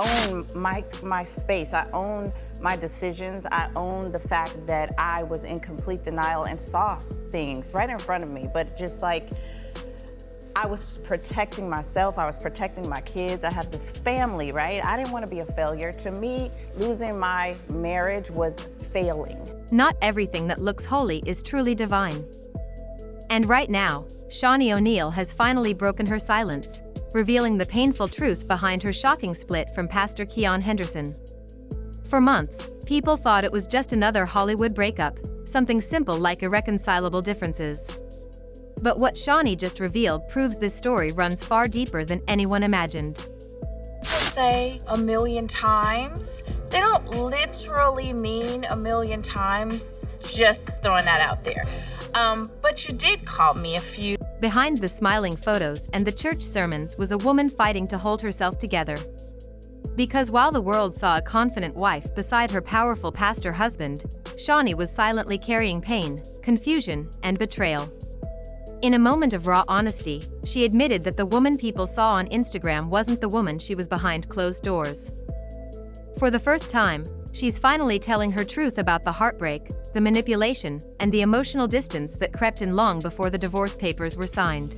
own my space. I own my decisions. I own the fact that I was in complete denial and saw things right in front of me, but just like I was protecting myself, I was protecting my kids. I had this family, right? I didn't want to be a failure. To me, losing my marriage was failing. Not everything that looks holy is truly divine. And right now, Shaunie O'Neal has finally broken her silence, revealing the painful truth behind her shocking split from Pastor Keion Henderson. For months, people thought it was just another Hollywood breakup, something simple like irreconcilable differences. But what Shaunie just revealed proves this story runs far deeper than anyone imagined. Say a million times. They don't literally mean a million times, just throwing that out there. But you did call me a few. Behind the smiling photos and the church sermons was a woman fighting to hold herself together. Because while the world saw a confident wife beside her powerful pastor husband, Shaunie was silently carrying pain, confusion, and betrayal. In a moment of raw honesty, she admitted that the woman people saw on Instagram wasn't the woman she was behind closed doors. For the first time, she's finally telling her truth about the heartbreak, the manipulation, and the emotional distance that crept in long before the divorce papers were signed.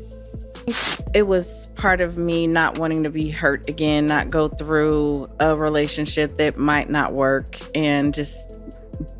It was part of me not wanting to be hurt again, not go through a relationship that might not work, and just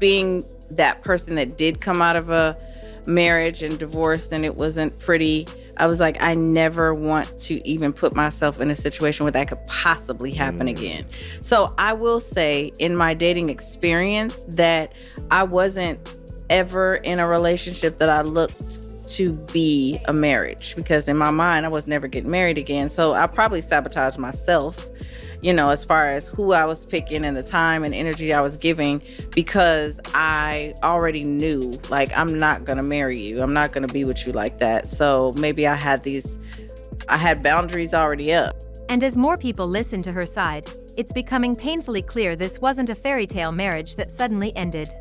being that person that did come out of a marriage and divorced and it wasn't pretty. I was like, I never want to even put myself in a situation where that could possibly happen again. So I will say in my dating experience that I wasn't ever in a relationship that I looked to be a marriage, because in my mind I was never getting married again. So I probably sabotaged myself, as far as who I was picking and the time and energy I was giving, because I already knew, like, I'm not gonna marry you. I'm not gonna be with you like that. So maybe I had boundaries already up. And as more people listen to her side, it's becoming painfully clear this wasn't a fairy tale marriage that suddenly ended.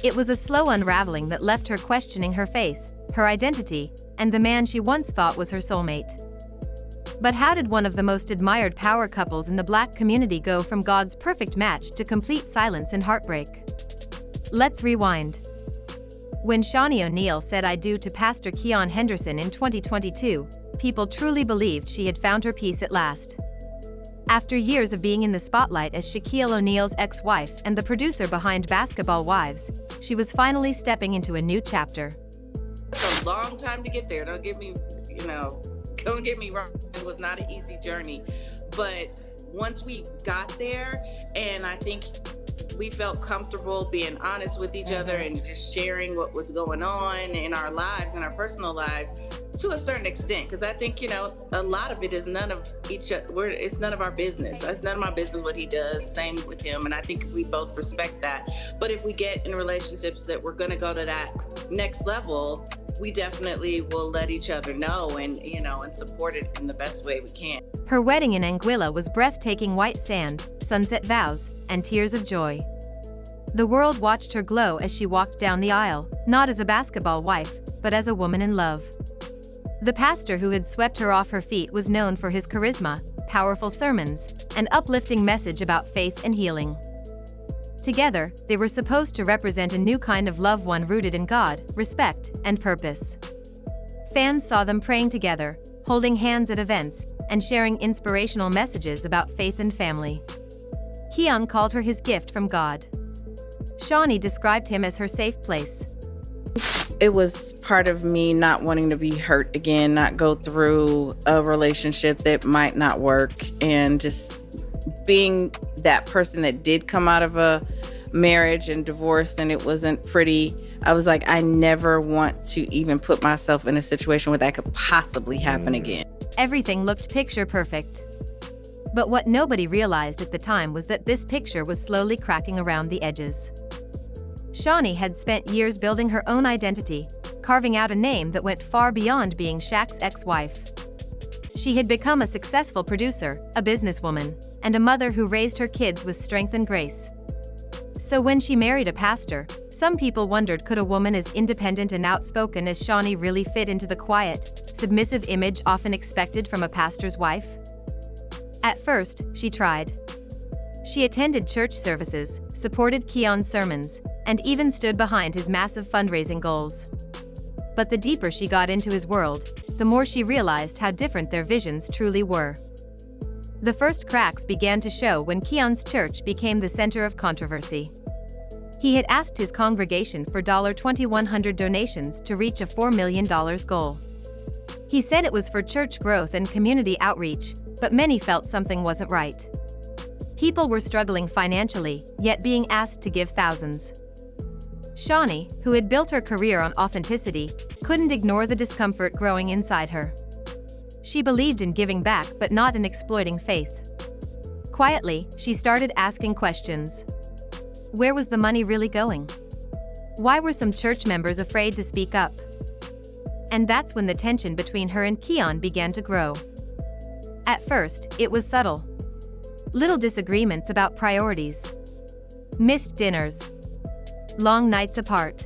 It was a slow unraveling that left her questioning her faith, her identity, and the man she once thought was her soulmate. But how did one of the most admired power couples in the Black community go from God's perfect match to complete silence and heartbreak? Let's rewind. When Shaunie O'Neal said "I do" to Pastor Keion Henderson in 2022, people truly believed she had found her peace at last. After years of being in the spotlight as Shaquille O'Neal's ex-wife and the producer behind Basketball Wives, she was finally stepping into a new chapter. It's a long time to get there. Don't get me wrong. It was not an easy journey, but once we got there, and I think we felt comfortable being honest with each other and just sharing what was going on in our lives, in our personal lives, to a certain extent, because I think, a lot of it is it's none of our business. It's none of my business what he does, same with him, and I think we both respect that. But if we get in relationships that we're going to go to that next level, we definitely will let each other know and support it in the best way we can. Her wedding in Anguilla was breathtaking white sand, sunset vows, and tears of joy. The world watched her glow as she walked down the aisle, not as a basketball wife, but as a woman in love. The pastor who had swept her off her feet was known for his charisma, powerful sermons, and uplifting message about faith and healing. Together, they were supposed to represent a new kind of love, one rooted in God, respect, and purpose. Fans saw them praying together, holding hands at events, and sharing inspirational messages about faith and family. Keion called her his gift from God. Shaunie described him as her safe place. It was part of me not wanting to be hurt again, not go through a relationship that might not work, and just being that person that did come out of a marriage and divorced and it wasn't pretty. I was like, I never want to even put myself in a situation where that could possibly happen again. Everything looked picture perfect. But what nobody realized at the time was that this picture was slowly cracking around the edges. Shaunie had spent years building her own identity, carving out a name that went far beyond being Shaq's ex-wife. She had become a successful producer, a businesswoman, and a mother who raised her kids with strength and grace. So when she married a pastor, some people wondered, could a woman as independent and outspoken as Shaunie really fit into the quiet, submissive image often expected from a pastor's wife? At first, she tried. She attended church services, supported Keion's sermons, and even stood behind his massive fundraising goals. But the deeper she got into his world, the more she realized how different their visions truly were. The first cracks began to show when Keion's church became the center of controversy. He had asked his congregation for $2,100 donations to reach a $4 million goal. He said it was for church growth and community outreach, but many felt something wasn't right. People were struggling financially, yet being asked to give thousands. Shaunie, who had built her career on authenticity, couldn't ignore the discomfort growing inside her. She believed in giving back but not in exploiting faith. Quietly, she started asking questions. Where was the money really going? Why were some church members afraid to speak up? And that's when the tension between her and Keion began to grow. At first, it was subtle. Little disagreements about priorities. Missed dinners. Long nights apart.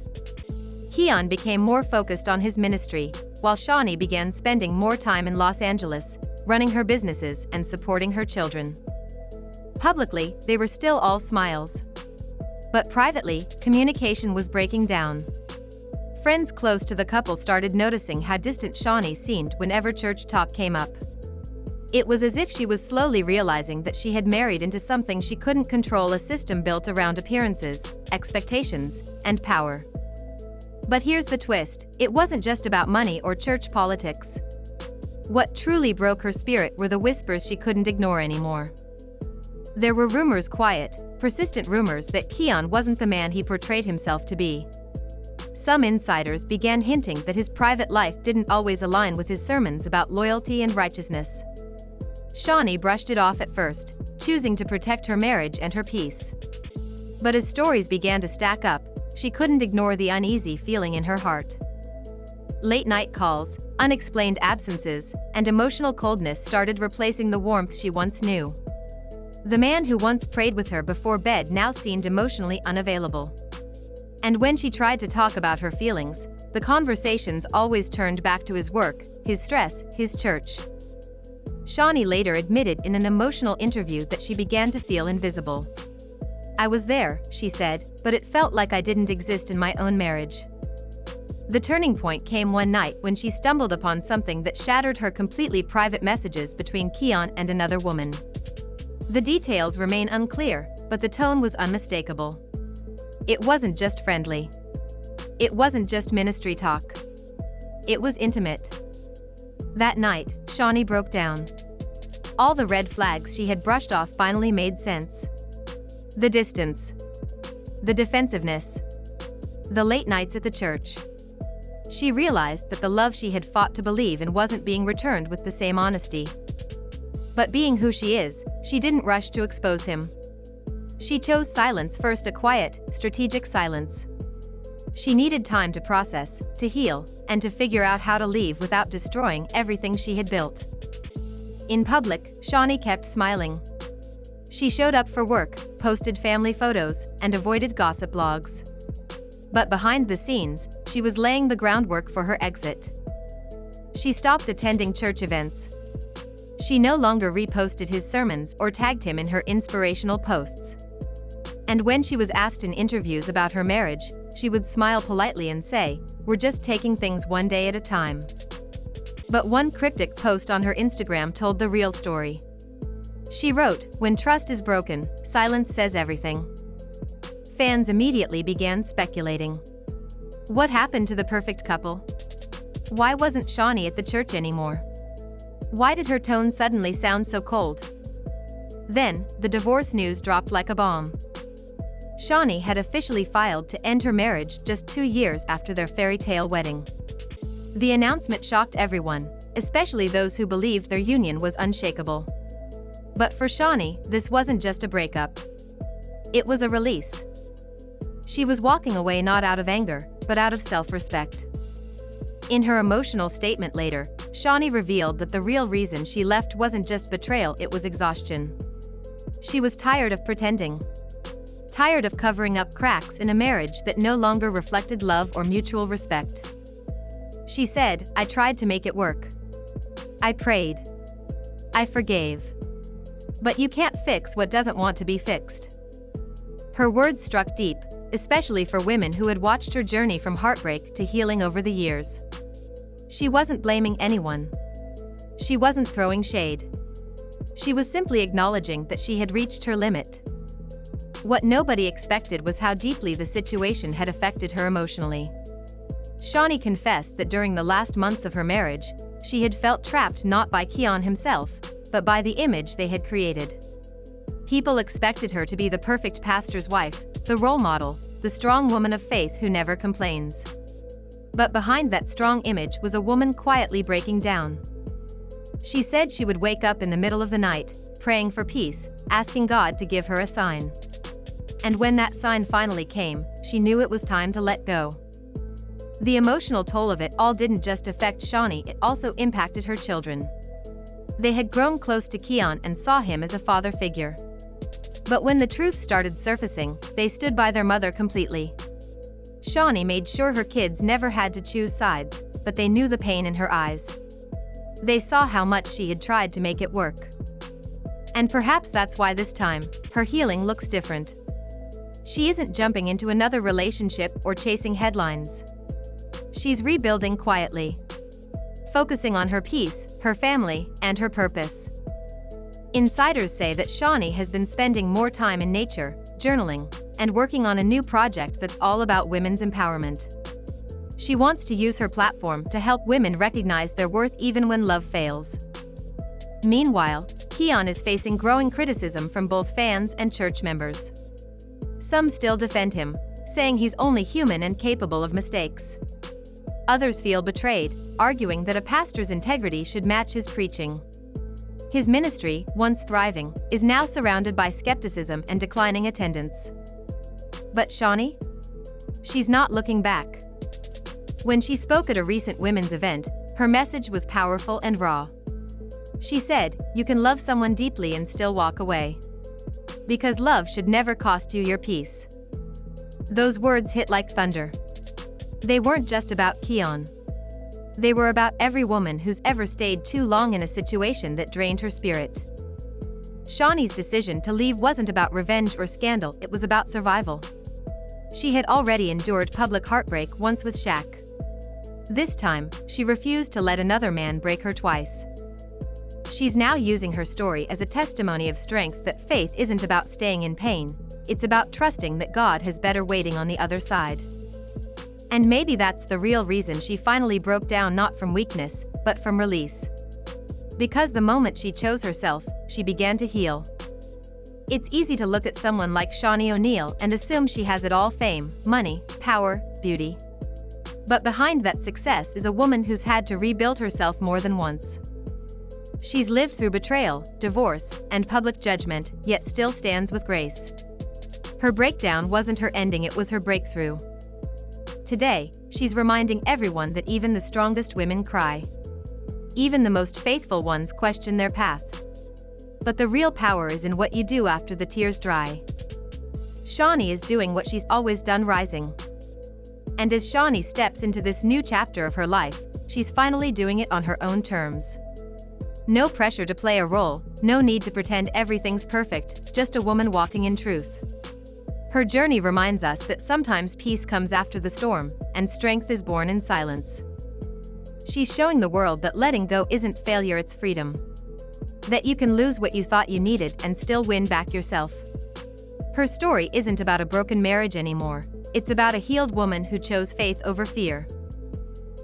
Keion became more focused on his ministry, while Shaunie began spending more time in Los Angeles, running her businesses and supporting her children. Publicly, they were still all smiles. But privately, communication was breaking down. Friends close to the couple started noticing how distant Shaunie seemed whenever church talk came up. It was as if she was slowly realizing that she had married into something she couldn't control, a system built around appearances, expectations, and power. But here's the twist: it wasn't just about money or church politics. What truly broke her spirit were the whispers she couldn't ignore anymore. There were rumors, quiet, persistent rumors, that Keion wasn't the man he portrayed himself to be. Some insiders began hinting that his private life didn't always align with his sermons about loyalty and righteousness. Shaunie brushed it off at first, choosing to protect her marriage and her peace. But as stories began to stack up, she couldn't ignore the uneasy feeling in her heart. Late-night calls, unexplained absences, and emotional coldness started replacing the warmth she once knew. The man who once prayed with her before bed now seemed emotionally unavailable. And when she tried to talk about her feelings, the conversations always turned back to his work, his stress, his church. Shaunie later admitted in an emotional interview that she began to feel invisible. "I was there," she said, "but it felt like I didn't exist in my own marriage." The turning point came one night when she stumbled upon something that shattered her completely private messages between Keion and another woman. The details remain unclear, but the tone was unmistakable. It wasn't just friendly. It wasn't just ministry talk. It was intimate. That night, Shaunie broke down. All the red flags she had brushed off finally made sense. The distance. The defensiveness. The late nights at the church. She realized that the love she had fought to believe in wasn't being returned with the same honesty. But being who she is, she didn't rush to expose him. She chose silence first, a quiet, strategic silence. She needed time to process, to heal, and to figure out how to leave without destroying everything she had built. In public, Shaunie kept smiling. She showed up for work, posted family photos, and avoided gossip blogs. But behind the scenes, she was laying the groundwork for her exit. She stopped attending church events. She no longer reposted his sermons or tagged him in her inspirational posts. And when she was asked in interviews about her marriage, she would smile politely and say, "We're just taking things one day at a time." But one cryptic post on her Instagram told the real story. She wrote, "When trust is broken, silence says everything." Fans immediately began speculating. What happened to the perfect couple? Why wasn't Shaunie at the church anymore? Why did her tone suddenly sound so cold? Then, the divorce news dropped like a bomb. Shaunie had officially filed to end her marriage just 2 years after their fairy tale wedding. The announcement shocked everyone, especially those who believed their union was unshakable. But for Shaunie, this wasn't just a breakup. It was a release. She was walking away not out of anger, but out of self-respect. In her emotional statement later, Shaunie revealed that the real reason she left wasn't just betrayal, it was exhaustion. She was tired of pretending. Tired of covering up cracks in a marriage that no longer reflected love or mutual respect. She said, "I tried to make it work. I prayed. I forgave. But you can't fix what doesn't want to be fixed. Her words struck deep, especially for women who had watched her journey from heartbreak to healing over the years. She wasn't blaming anyone. She wasn't throwing shade. She was simply acknowledging that she had reached her limit. What nobody expected was how deeply the situation had affected her emotionally. Shaunie confessed that during the last months of her marriage, she had felt trapped not by Keion himself, but by the image they had created. People expected her to be the perfect pastor's wife, the role model, the strong woman of faith who never complains. But behind that strong image was a woman quietly breaking down. She said she would wake up in the middle of the night, praying for peace, asking God to give her a sign. And when that sign finally came, she knew it was time to let go. The emotional toll of it all didn't just affect Shaunie, it also impacted her children. They had grown close to Keion and saw him as a father figure. But when the truth started surfacing, they stood by their mother completely. Shaunie made sure her kids never had to choose sides, but they knew the pain in her eyes. They saw how much she had tried to make it work. And perhaps that's why this time, her healing looks different. She isn't jumping into another relationship or chasing headlines. She's rebuilding quietly, focusing on her peace, her family, and her purpose. Insiders say that Shaunie has been spending more time in nature, journaling, and working on a new project that's all about women's empowerment. She wants to use her platform to help women recognize their worth even when love fails. Meanwhile, Keion is facing growing criticism from both fans and church members. Some still defend him, saying he's only human and capable of mistakes. Others feel betrayed, arguing that a pastor's integrity should match his preaching. His ministry, once thriving, is now surrounded by skepticism and declining attendance. But Shaunie? She's not looking back. When she spoke at a recent women's event, her message was powerful and raw. She said, "You can love someone deeply and still walk away. Because love should never cost you your peace." Those words hit like thunder. They weren't just about Keion. They were about every woman who's ever stayed too long in a situation that drained her spirit. Shaunie's decision to leave wasn't about revenge or scandal, it was about survival. She had already endured public heartbreak once with Shaq. This time, she refused to let another man break her twice. She's now using her story as a testimony of strength that faith isn't about staying in pain, it's about trusting that God has better waiting on the other side. And maybe that's the real reason she finally broke down, not from weakness, but from release. Because the moment she chose herself, she began to heal. It's easy to look at someone like Shaunie O'Neal and assume she has it all: fame, money, power, beauty. But behind that success is a woman who's had to rebuild herself more than once. She's lived through betrayal, divorce, and public judgment, yet still stands with grace. Her breakdown wasn't her ending, it was her breakthrough. Today, she's reminding everyone that even the strongest women cry. Even the most faithful ones question their path. But the real power is in what you do after the tears dry. Shaunie is doing what she's always done, rising. And as Shaunie steps into this new chapter of her life, she's finally doing it on her own terms. No pressure to play a role, no need to pretend everything's perfect, just a woman walking in truth. Her journey reminds us that sometimes peace comes after the storm, and strength is born in silence. She's showing the world that letting go isn't failure, it's freedom. That you can lose what you thought you needed and still win back yourself. Her story isn't about a broken marriage anymore, it's about a healed woman who chose faith over fear.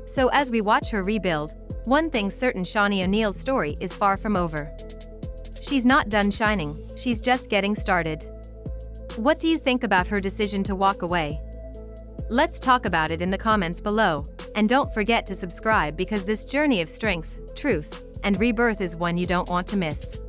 So as we watch her rebuild, one thing's certain: Shaunie O'Neal's story is far from over. She's not done shining, she's just getting started. What do you think about her decision to walk away? Let's talk about it in the comments below, and don't forget to subscribe, because this journey of strength, truth, and rebirth is one you don't want to miss.